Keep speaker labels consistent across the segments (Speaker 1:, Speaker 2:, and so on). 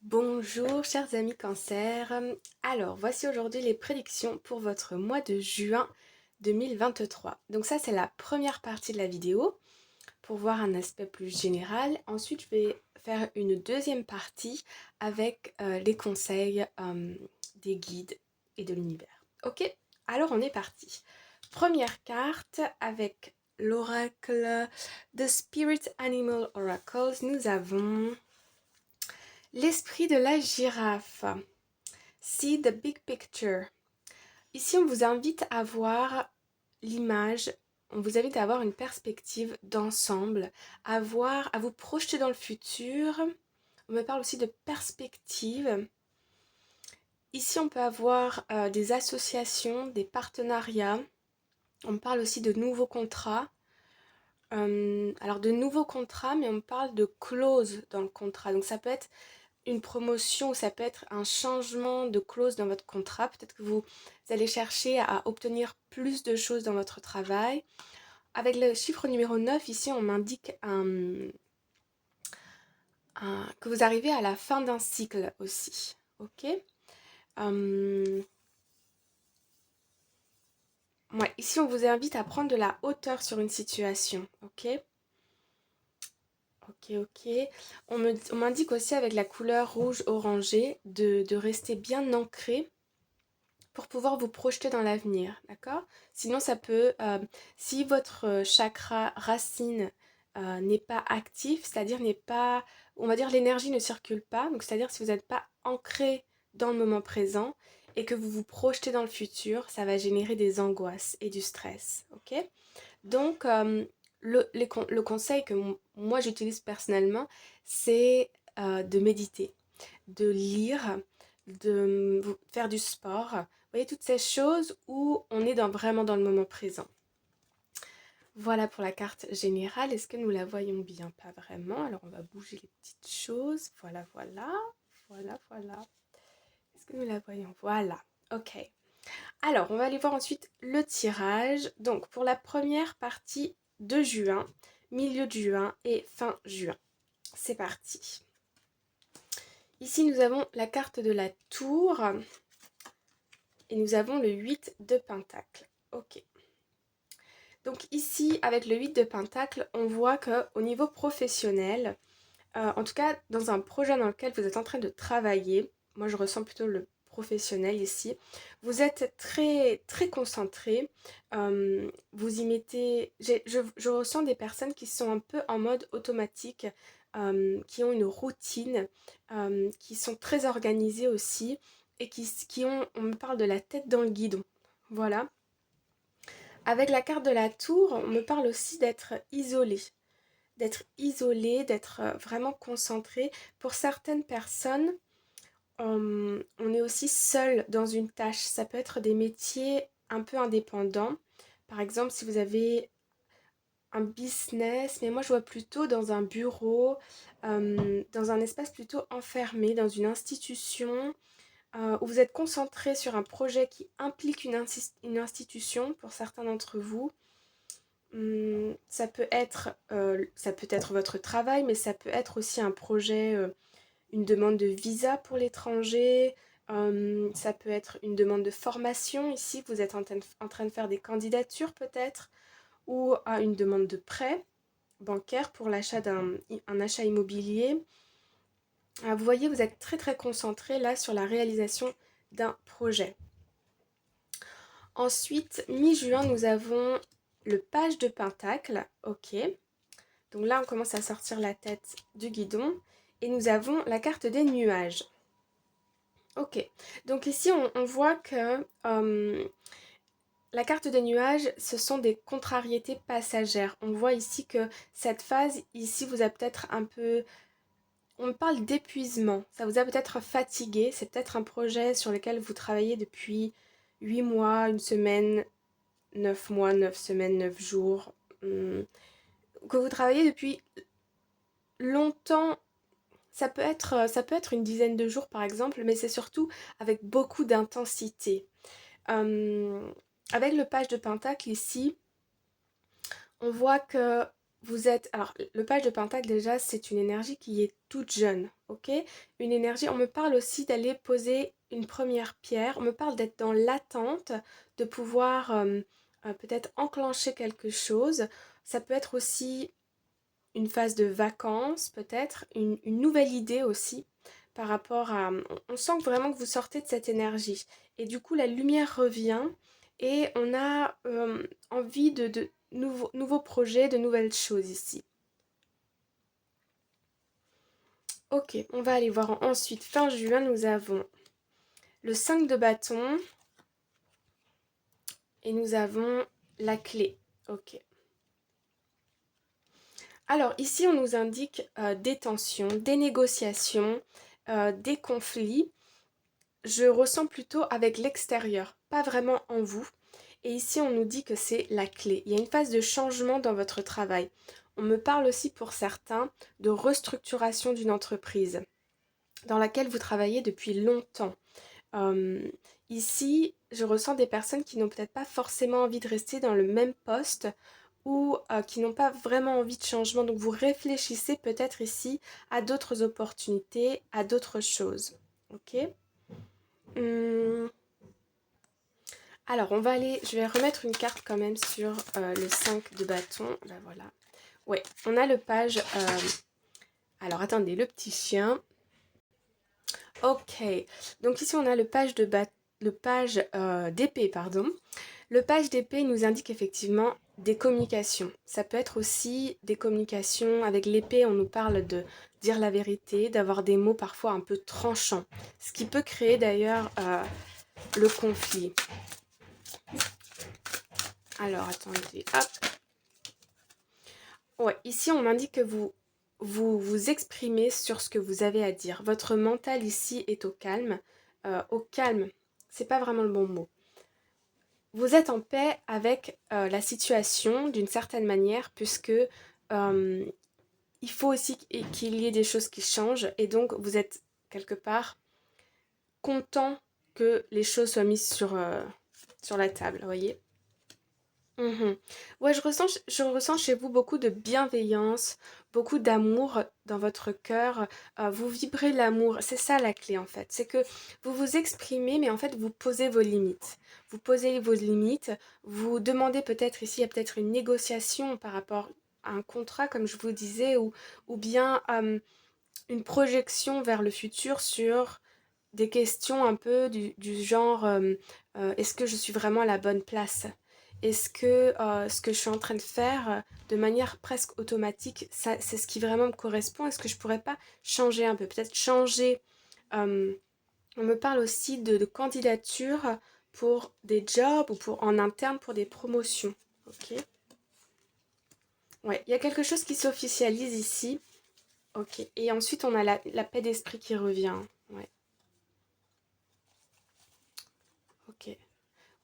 Speaker 1: Bonjour chers amis Cancer. Alors voici aujourd'hui les prédictions pour votre mois de juin 2023. Donc ça c'est la première partie de la vidéo pour voir un aspect plus général. Ensuite je vais faire une deuxième partie avec les conseils des guides et de l'univers. Ok, alors on est parti. Première carte avec l'oracle The Spirit Animal Oracles. Nous avons l'esprit de la girafe. See the big picture. Ici, on vous invite à voir l'image, on vous invite à avoir une perspective d'ensemble, à voir, à vous projeter dans le futur. On me parle aussi de perspective. Ici, on peut avoir des associations, des partenariats. On me parle aussi de nouveaux contrats. Alors de nouveaux contrats, mais on me parle de clauses dans le contrat. Donc ça peut être une promotion ou ça peut être un changement de clause dans votre contrat. Peut-être que vous allez chercher à obtenir plus de choses dans votre travail. Avec le chiffre numéro 9, ici, on m'indique que vous arrivez à la fin d'un cycle aussi. Ok. Ouais, ici, on vous invite à prendre de la hauteur sur une situation. Ok. Ok. On m'indique aussi avec la couleur rouge-orangé de rester bien ancré pour pouvoir vous projeter dans l'avenir, d'accord? Sinon, ça peut, si votre chakra racine n'est pas actif, c'est-à-dire n'est pas, on va dire l'énergie ne circule pas, donc c'est-à-dire si vous n'êtes pas ancré dans le moment présent et que vous vous projetez dans le futur, ça va générer des angoisses et du stress, ok? Donc, le conseil que moi j'utilise personnellement, c'est de méditer, de lire, de faire du sport. Vous voyez, toutes ces choses où on est vraiment dans le moment présent. Voilà pour la carte générale. Est-ce que nous la voyons bien? Pas vraiment. Alors on va bouger les petites choses. Voilà. Est-ce que nous la voyons? Voilà. Ok. Alors on va aller voir ensuite le tirage. Donc pour la première partie de juin, milieu de juin et fin juin. C'est parti. Ici nous avons la carte de la tour. Et nous avons le 8 de pentacle. Ok. Donc ici, avec le 8 de pentacle, on voit qu'au niveau professionnel, en tout cas dans un projet dans lequel vous êtes en train de travailler, moi je ressens plutôt le professionnel ici, vous êtes très, très concentré, vous y mettez... Je ressens des personnes qui sont un peu en mode automatique, qui ont une routine, qui sont très organisées aussi, et qui ont, on me parle de la tête dans le guidon. Voilà. Avec la carte de la tour, on me parle aussi d'être vraiment concentré. Pour certaines personnes, on est aussi seul dans une tâche. Ça peut être des métiers un peu indépendants. Par exemple, si vous avez un business, mais moi je vois plutôt dans un bureau, dans un espace plutôt enfermé, dans une institution, où vous êtes concentré sur un projet qui implique une institution pour certains d'entre vous. Ça peut être votre travail, mais ça peut être aussi un projet, une demande de visa pour l'étranger. Ça peut être une demande de formation. Ici, vous êtes en train de faire des candidatures peut-être, ou à une demande de prêt bancaire pour l'achat un achat immobilier. Vous voyez, vous êtes très très concentré là sur la réalisation d'un projet. Ensuite, mi-juin, nous avons le page de pentacle. Ok. Donc là, on commence à sortir la tête du guidon. Et nous avons la carte des nuages. Ok. Donc ici, on voit que la carte des nuages, ce sont des contrariétés passagères. On voit ici que cette phase, ici, vous a peut-être un peu... On parle d'épuisement. Ça vous a peut-être fatigué. C'est peut-être un projet sur lequel vous travaillez depuis 8 mois, une semaine, 9 mois, 9 semaines, 9 jours. Que vous travaillez depuis longtemps. Ça peut être une dizaine de jours par exemple, mais c'est surtout avec beaucoup d'intensité. Avec le page de pentacle ici, on voit que vous êtes... Alors, le page de Pentacle, déjà, c'est une énergie qui est toute jeune, ok? Une énergie, on me parle aussi d'aller poser une première pierre, on me parle d'être dans l'attente, de pouvoir peut-être enclencher quelque chose. Ça peut être aussi une phase de vacances, peut-être, une nouvelle idée aussi, par rapport à... On sent vraiment que vous sortez de cette énergie. Et du coup, la lumière revient et on a envie de nouveaux projets, de nouvelles choses ici. Ok, on va aller voir ensuite. Fin juin, nous avons le 5 de bâton et nous avons la clé. Ok. Alors ici, on nous indique des tensions, des négociations, des conflits. Je ressens plutôt avec l'extérieur, pas vraiment en vous. Et ici, on nous dit que c'est la clé. Il y a une phase de changement dans votre travail. On me parle aussi pour certains de restructuration d'une entreprise dans laquelle vous travaillez depuis longtemps. Euh, Ici, je ressens des personnes qui n'ont peut-être pas forcément envie de rester dans le même poste ou qui n'ont pas vraiment envie de changement. Donc vous réfléchissez peut-être ici à d'autres opportunités, à d'autres choses. Ok. Hum, Alors, on va aller... Je vais remettre une carte quand même sur le 5 de bâton. Là, voilà. Ouais, on a le page... Alors, attendez, le petit chien. Ok. Donc ici, on a le page de le page d'épée, pardon. Le page d'épée nous indique effectivement des communications. Ça peut être aussi des communications. Avec l'épée, on nous parle de dire la vérité, d'avoir des mots parfois un peu tranchants. Ce qui peut créer d'ailleurs le conflit. Alors, attendez, hop. Ouais, ici, on m'indique que vous exprimez sur ce que vous avez à dire. Votre mental ici est au calme. Au calme, c'est pas vraiment le bon mot. Vous êtes en paix avec la situation d'une certaine manière, puisque euh, il faut aussi qu'il y ait des choses qui changent, et donc vous êtes quelque part content que les choses soient mises sur la table, vous voyez. Mhm. Ouais, je ressens chez vous beaucoup de bienveillance, beaucoup d'amour dans votre cœur. Vous vibrez l'amour. C'est ça la clé en fait. C'est que vous vous exprimez, mais en fait vous posez vos limites. Vous posez vos limites. Vous demandez peut-être ici, il y a peut-être une négociation par rapport à un contrat, comme je vous disais, ou bien une projection vers le futur sur des questions un peu du genre est-ce que je suis vraiment à la bonne place? Est-ce que ce que je suis en train de faire de manière presque automatique, ça, c'est ce qui vraiment me correspond? Est-ce que je pourrais pas changer un peu? Peut-être changer. euh, on me parle aussi de candidature pour des jobs ou pour en interne pour des promotions. Ok. Ouais, il y a quelque chose qui s'officialise ici. Ok. Et ensuite, on a la paix d'esprit qui revient. Ouais. Ok.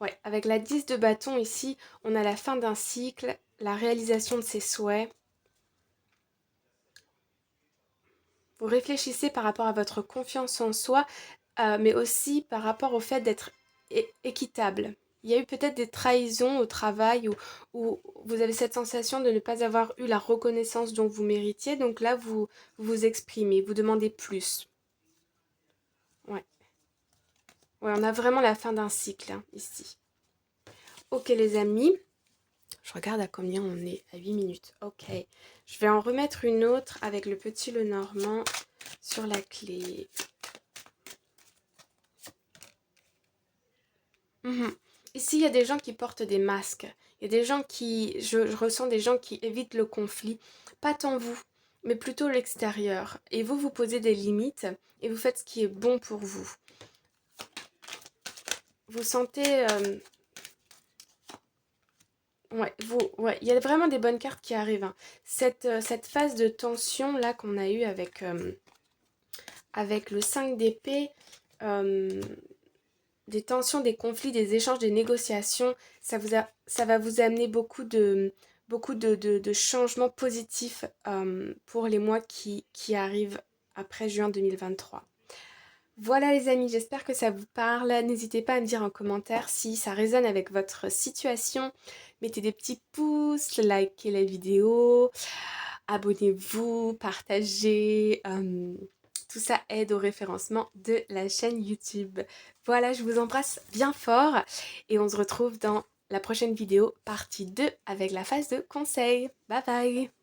Speaker 1: Ouais, avec la 10 de bâton ici, on a la fin d'un cycle, la réalisation de ses souhaits. Vous réfléchissez par rapport à votre confiance en soi, mais aussi par rapport au fait d'être équitable. Il y a eu peut-être des trahisons au travail où vous avez cette sensation de ne pas avoir eu la reconnaissance dont vous méritiez. Donc là, vous vous exprimez, vous demandez plus. Ouais, ouais, on a vraiment la fin d'un cycle hein, ici. Ok les amis. Je regarde à combien on est, à 8 minutes. Ok. Je vais en remettre une autre avec le petit Lenormand sur la clé. Mhm. Ici, il y a des gens qui portent des masques. Il y a des gens qui... Je ressens des gens qui évitent le conflit. Pas tant vous, mais plutôt l'extérieur. Et vous, vous posez des limites et vous faites ce qui est bon pour vous. Vous sentez... ouais, il y a vraiment des bonnes cartes qui arrivent. Hein. Cette phase de tension là qu'on a eue avec le 5 d'épée, euh, des tensions, des conflits, des échanges, des négociations, ça va vous amener beaucoup de changements positifs pour les mois qui arrivent après juin 2023. Voilà les amis, j'espère que ça vous parle. N'hésitez pas à me dire en commentaire si ça résonne avec votre situation. Mettez des petits pouces, likez la vidéo, abonnez-vous, partagez. Tout ça aide au référencement de la chaîne YouTube. Voilà, je vous embrasse bien fort et on se retrouve dans la prochaine vidéo, partie 2, avec la phase de conseil. Bye bye!